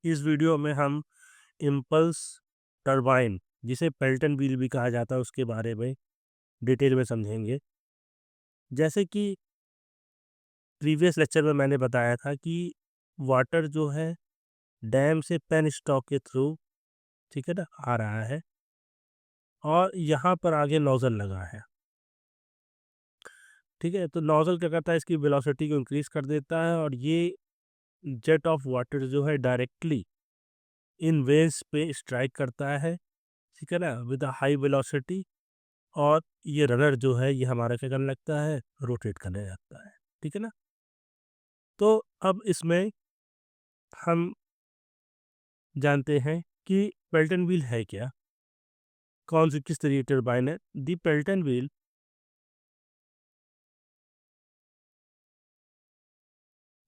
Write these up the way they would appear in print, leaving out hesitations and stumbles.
इस वीडियो में हम इम्पल्स टरबाइन, जिसे पेल्टन व्हील भी कहा जाता है, उसके बारे में डिटेल में समझेंगे। जैसे कि प्रीवियस लेक्चर में मैंने बताया था कि वाटर जो है डैम से पेन स्टॉक के थ्रू, ठीक है ना, आ रहा है और यहाँ पर आगे नोजल लगा है। ठीक है, तो नोजल क्या करता है, इसकी वेलोसिटी को इंक्रीज कर देता है और ये जेट ऑफ वाटर जो है डायरेक्टली इन वेव्स पे स्ट्राइक करता है, ठीक है ना, विद अ हाई वेलोसिटी। और ये रनर जो है ये हमारा क्या करने लगता है, रोटेट करने लगता है। ठीक है ना। तो अब इसमें हम जानते हैं कि पेल्टन व्हील है क्या, कौन सी किस तरीके की टरबाइन है। दी पेल्टन व्हील,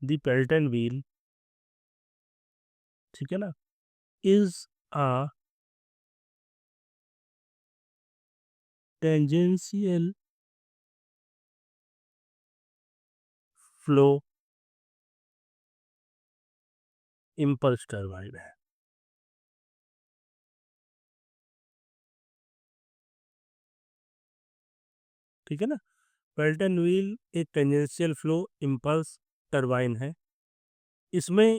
दी पेल्टन व्हील, ठीक है ना, is a tangential flow impulse turbine है। ठीक है ना। पेल्टन व्हील एक टेंजेंशियल फ्लो इम्पल्स टरबाइन है। इसमें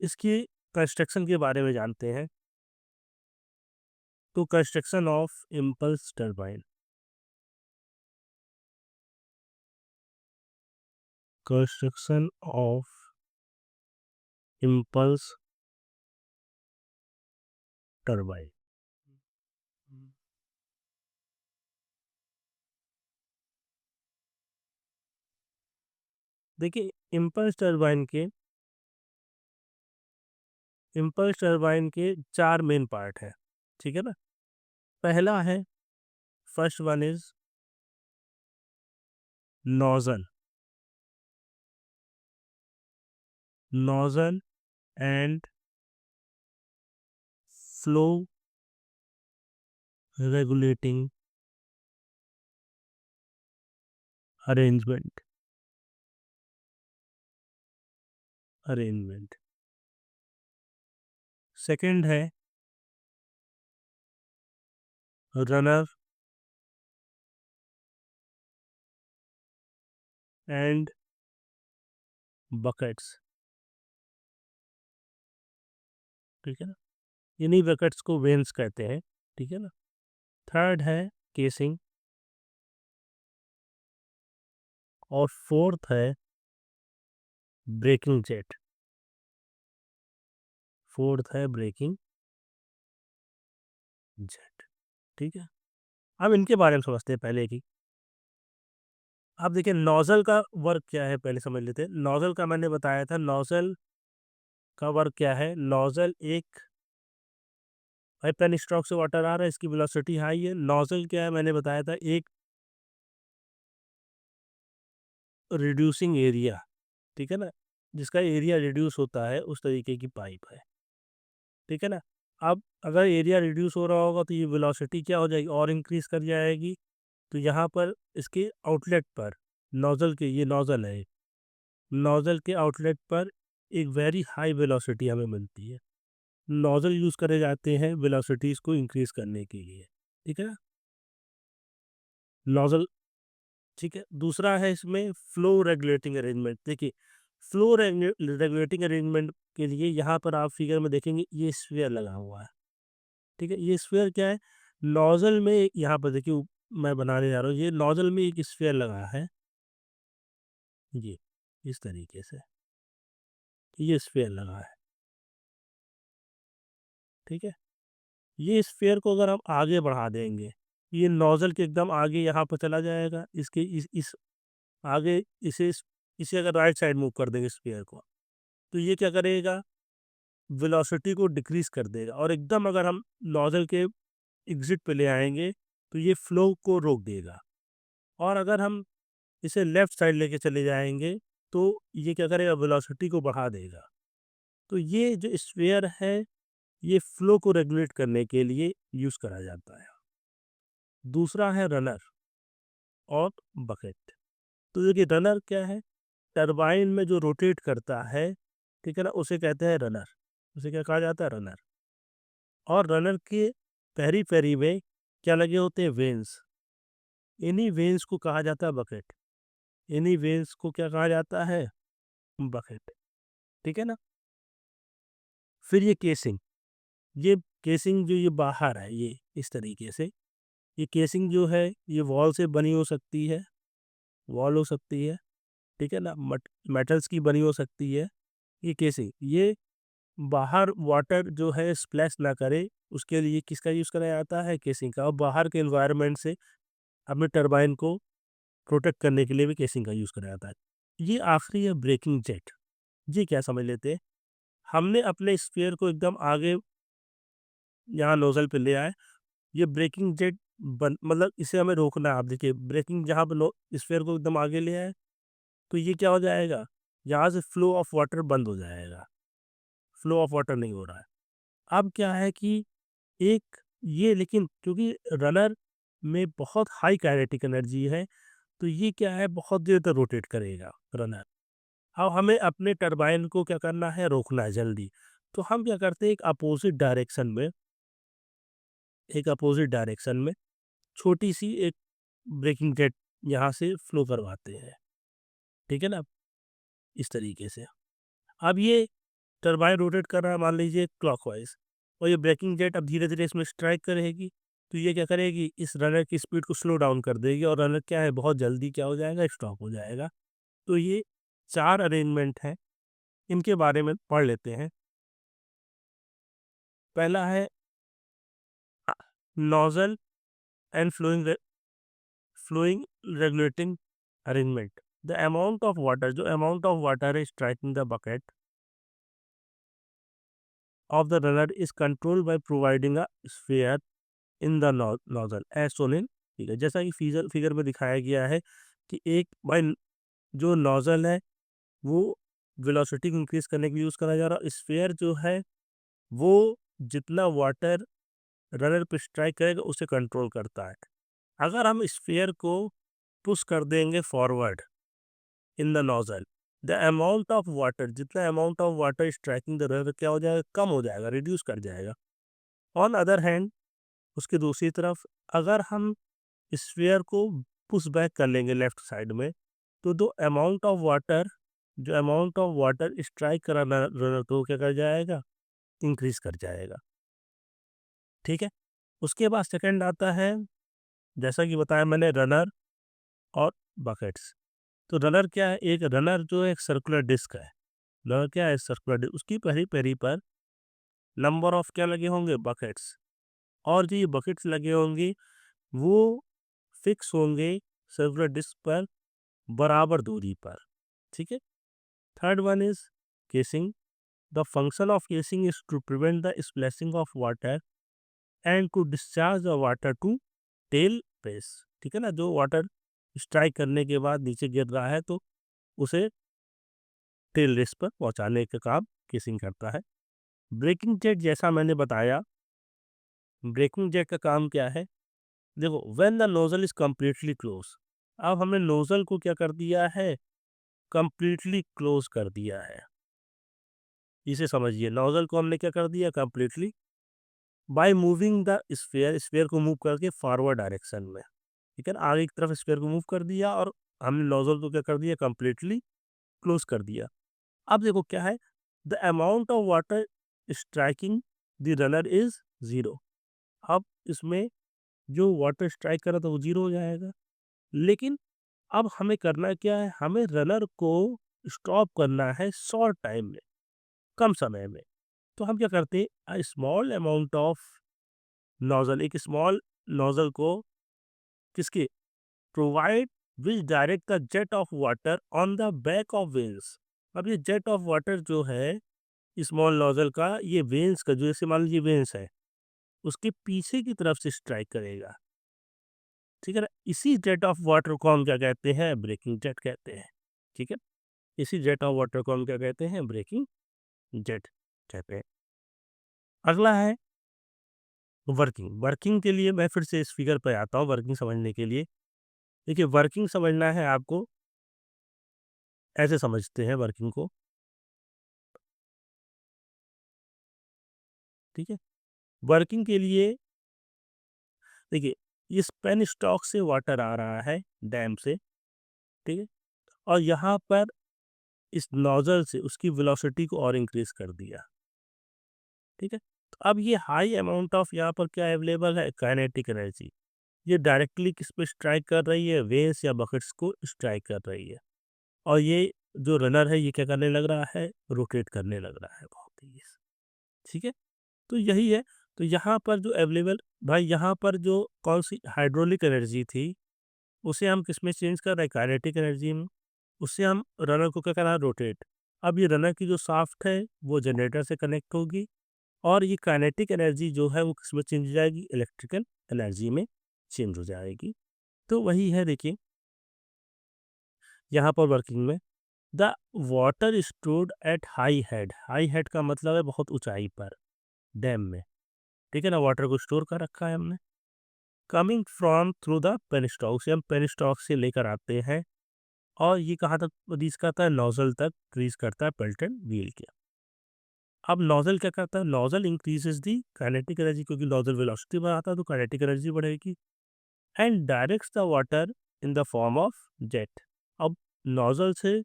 इसकी कंस्ट्रक्शन के बारे में जानते हैं। तो construction of impulse turbine, construction of impulse turbine. देखिए, इम्पल्स टरबाइन के चार मेन पार्ट हैं। ठीक है ना। पहला है, first one is nozzle, nozzle and flow regulating arrangement, arrangement. Second है रनर एंड बकेट्स। ठीक है ना। इन्हीं बकेट्स को वेन्स कहते हैं। ठीक है ना। थर्ड है केसिंग और फोर्थ है ब्रेकिंग जेट, फोर्थ है ब्रेकिंग जेट। ठीक है। अब इनके बारे में समझते हैं पहले की। अब देखिए, नोजल का वर्क क्या है पहले समझ लेते हैं। नोजल का मैंने बताया था, नोजल का वर्क क्या है। नोजल एक भाई पेन स्ट्रोक से वाटर आ रहा है, इसकी वेलोसिटी हाई है। नोजल क्या है, मैंने बताया था, एक रिड्यूसिंग एरिया, ठीक है ना, जिसका एरिया रिड्यूस होता है, उस तरीके की पाइप है। ठीक है ना। अब अगर एरिया रिड्यूस हो रहा होगा तो ये वेलोसिटी क्या हो जाएगी, और इंक्रीज कर जाएगी। तो यहाँ पर इसके आउटलेट पर, नोजल के, ये नोजल है, नोजल के आउटलेट पर एक वेरी हाई वेलोसिटी हमें मिलती है। नोजल यूज करे जाते हैं वेलोसिटीज को इंक्रीज करने के लिए। ठीक है ना, नोजल। ठीक है। दूसरा है इसमें फ्लो रेगुलेटिंग अरेंजमेंट। देखिए, फ्लो रेगुलेटिंग अरेंजमेंट के लिए यहाँ पर आप फिगर में देखेंगे ये स्फीयर लगा हुआ है। ठीक है। ये स्फीयर क्या है, नोजल में यहाँ पर देखिए, मैं बनाने जा रहा हूँ, ये नोजल में एक स्फीयर लगा है, ये इस तरीके से ये स्फीयर लगा है। ठीक है। ये स्फीयर को अगर हम आगे बढ़ा देंगे, ये नोजल के एकदम आगे यहाँ पर चला जाएगा, इसके इस आगे इसे अगर राइट साइड मूव कर देंगे स्फीयर को, तो ये क्या करेगा, वेलोसिटी को डिक्रीज कर देगा। और एकदम अगर हम नोजल के एग्जिट पे ले आएंगे तो ये फ्लो को रोक देगा। और अगर हम इसे लेफ्ट साइड लेके चले जाएंगे तो ये क्या करेगा, वेलोसिटी को बढ़ा देगा। तो ये जो स्फीयर है, ये फ्लो को रेगुलेट करने के लिए यूज करा जाता है। दूसरा है रनर और बकेट। तो देखिए, रनर क्या है, टरबाइन में जो रोटेट करता है, ठीक है ना, उसे कहते हैं रनर। उसे क्या कहा जाता है? रनर। और रनर के पेरी पेरी में क्या लगे होते हैं? वेन्स। इन्हीं वेन्स को कहा जाता है बकेट। इन्हीं वेन्स को क्या कहा जाता है? बकेट। ठीक है ना? फिर ये केसिंग, ये केसिंग जो ये बाहर है, ये इस तरीके से, ये केसिंग जो है ये वॉल से बनी हो सकती है, वॉल हो सकती है, ठीक है ना, मेटल्स की बनी हो सकती है। ये केसिंग, ये बाहर वाटर जो है स्प्लैश ना करे उसके लिए किसका यूज़ करा जाता है? केसिंग का। और बाहर के एनवायरनमेंट से अपने टरबाइन को प्रोटेक्ट करने के लिए भी केसिंग का यूज़ करा जाता है। ये आखिरी है ब्रेकिंग जेट। ये क्या समझ लेते हैं? हमने अपने स्फीयर को एकदम आगे यहाँ नोजल पे ले आए, ये ब्रेकिंग जेट बन मतलब इसे हमें रोकना है। आप देखिए ब्रेकिंग जहाँ पे स्फीयर को एकदम आगे ले आए तो ये क्या हो जाएगा? यहाँ से फ्लो ऑफ वाटर बंद हो जाएगा, फ्लो ऑफ वाटर नहीं हो रहा है। अब क्या है कि एक ये, लेकिन क्योंकि रनर में बहुत हाई काइनेटिक एनर्जी है तो ये क्या है, बहुत देर तक रोटेट करेगा रनर। अब हमें अपने टरबाइन को क्या करना है? रोकना है जल्दी। तो हम क्या करते हैं, एक अपोजिट डायरेक्शन में छोटी सी एक ब्रेकिंग जेट यहाँ से फ्लो करवाते हैं, ठीक है ना, इस तरीके से। अब ये टरबाइन रोटेट कर रहा है मान लीजिए क्लॉकवाइज, और ये ब्रेकिंग जेट अब धीरे धीरे इसमें स्ट्राइक करेगी, तो ये क्या करेगी? इस रनर की स्पीड को स्लो डाउन कर देगी और रनर क्या है, बहुत जल्दी क्या हो जाएगा? स्टॉप हो जाएगा। तो ये 4 अरेंजमेंट हैं, इनके बारे में पढ़ लेते हैं। पहला है nozzle and flowing regulating arrangement. The amount of water, जो अमाउंट ऑफ वाटर है striking the bucket of the runner is controlled by providing a sphere in the nozzle as shown in figure। जैसा कि figure में दिखाया गया है कि एक भाई जो नोजल है वो वेलोसिटी को इंक्रीज करने के लिए यूज करा जा रहा है। स्फीयर जो है वो जितना वाटर रनर पे स्ट्राइक करेगा उसे कंट्रोल करता है। अगर हम स्फीयर को पुश कर देंगे forward in the nozzle, the amount of water, जितना amount of water striking the runner क्या हो जाएगा? कम हो जाएगा, रिड्यूस कर जाएगा। ऑन अदर हैंड, उसके दूसरी तरफ अगर हम स्फीयर को पुश बैक कर लेंगे लेफ्ट साइड में, तो दो अमाउंट ऑफ वाटर, जो अमाउंट ऑफ वाटर स्ट्राइक करा रनर तो क्या कर जाएगा? इंक्रीज कर जाएगा। ठीक है। उसके बाद सेकंड आता है, जैसा कि बताया मैंने, रनर और बकेट्स। तो रनर क्या है? एक रनर जो है एक सर्कुलर डिस्क है। रनर क्या है? Circular disc. उसकी पहली पेरी पर नंबर ऑफ क्या लगे होंगे? बकेट्स। और जो ये बकेट्स लगे होंगे वो फिक्स होंगे सर्कुलर डिस्क पर बराबर दूरी पर। ठीक है। Third one is casing. The function of casing is to prevent the splashing of water and to discharge the water to tail base. ठीक है ना, जो वाटर स्ट्राइक करने के बाद नीचे गिर रहा है तो उसे टेल रेस पर पहुंचाने का काम केसिंग करता है। ब्रेकिंग जेट, जैसा मैंने बताया, ब्रेकिंग जेट का काम क्या है? देखो, when the nozzle is completely close. अब हमने नोजल को क्या कर दिया है? कंप्लीटली क्लोज कर दिया है। इसे समझिए, नोजल को हमने क्या कर दिया? Completely, by moving the sphere, sphere को मूव करके फॉरवर्ड डायरेक्शन में। ठीक है ना, आगे की तरफ स्फीयर को मूव कर दिया और हमने नोजल को क्या कर दिया? कंप्लीटली क्लोज कर दिया। अब देखो क्या है, the amount of water striking the runner is 0। अब इसमें जो वाटर स्ट्राइक कर रहा था वो 0 हो जाएगा। लेकिन अब हमें करना क्या है? हमें रनर को स्टॉप करना है शॉर्ट टाइम में, कम समय में। तो हम क्या करते हैं? स्मॉल अमाउंट ऑफ नोजल, एक स्मॉल नोजल को किसके provide which direct the jet of water on the back of veins. अब ये जेट ऑफ वाटर जो है स्मॉल नोजल का, ये वेन्स का, जो जैसे मान लीजिए वेन्स है, उसके पीछे की तरफ से स्ट्राइक करेगा। ठीक है ना, इसी जेट ऑफ वाटर को हम क्या कहते हैं? ब्रेकिंग जेट कहते हैं। ठीक है, इसी जेट ऑफ वाटर को हम क्या कहते हैं? ब्रेकिंग जेट कहते हैं। अगला है वर्किंग। वर्किंग के लिए मैं फिर से इस फिगर पर आता हूँ वर्किंग समझने के लिए। देखिए, वर्किंग समझना है आपको, ऐसे समझते हैं वर्किंग को। ठीक है। वर्किंग के लिए देखिए, इस पेन स्टॉक से वाटर आ रहा है डैम से, ठीक है, और यहाँ पर इस नोजल से उसकी वेलोसिटी को और इंक्रीज कर दिया, ठीक है। तो अब ये हाई अमाउंट ऑफ यहाँ पर क्या अवेलेबल है, काइनेटिक एनर्जी। ये डायरेक्टली किस पे स्ट्राइक कर रही है, वेन्स या बकेट्स को स्ट्राइक कर रही है। और ये जो रनर है ये क्या करने लग रहा है, रोटेट करने लग रहा है बहुत तेजी से, ठीक है। तो यही है। तो यहाँ पर जो अवेलेबल, भाई यहाँ पर जो कौन सी हाइड्रोलिक एनर्जी थी उसे हम किस में चेंज कर रहे हैं, काइनेटिक एनर्जी में। उससे हम रनर को क्या करना है, रोटेट। अब ये रनर की जो शाफ्ट है वो जनरेटर से कनेक्ट होगी, और ये काइनेटिक एनर्जी जो है वो किस में चेंज हो जाएगी, इलेक्ट्रिकल एनर्जी में चेंज हो जाएगी। तो वही है, देखिए यहाँ पर वर्किंग में the water stored at high head का मतलब है बहुत ऊंचाई पर, डैम में, ठीक है ना, वाटर को स्टोर कर रखा है हमने। Coming from through the penstock, से हम पेनस्टॉक से लेकर आते हैं, और ये कहाँ तक रीच करता है, नोजल तक रीच करता है पेल्टन व्हील के। अब नोजल क्या करता है, नोजल इंक्रीजेस दी काइनेटिक एनर्जी, क्योंकि नोजल वेलोसिटी बढ़ाता है तो काइनेटिक एनर्जी बढ़ेगी, and directs the water in the form of jet. अब नोजल से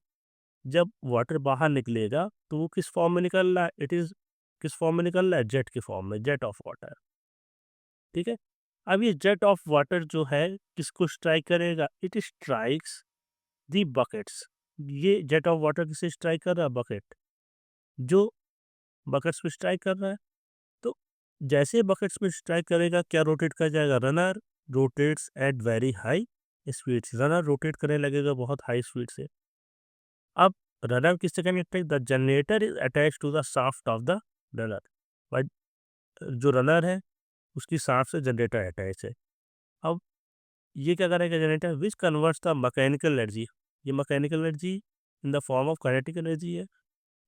जब वाटर बाहर निकलेगा तो वो किस फॉर्म में निकल रहा है, इट इज किस फॉर्म में निकल रहा है, जेट के फॉर्म में, जेट ऑफ वाटर, ठीक है। अब ये जेट ऑफ वाटर जो है किसको स्ट्राइक करेगा, इट स्ट्राइक्स दी बकेट्स। ये जेट ऑफ वाटर किसे स्ट्राइक कर रहा है, बकेट, जो बकेट्स पे स्ट्राइक कर रहा है। तो जैसे बकेट्स पे स्ट्राइक करेगा क्या रोटेट कर जाएगा, runner rotates at very high speed, runner rotate करने लगेगा बहुत हाई स्पीड से। अब रनर किससे कनेक्ट है, the generator is attach to the shaft of the runner, but जो रनर है उसकी शाफ्ट से जनरेटर अटैच है। अब ये क्या करेगा generator, which converts the mechanical energy, ये mechanical energy in the form of kinetic energy है,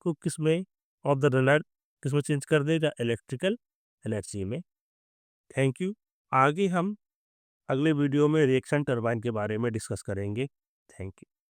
को किस में, ऑफ द रनर, किस में चेंज कर देगा, इलेक्ट्रिकल एनर्जी में। Thank you. आगे हम अगले वीडियो में रिएक्शन टरबाइन के बारे में डिस्कस करेंगे। Thank you.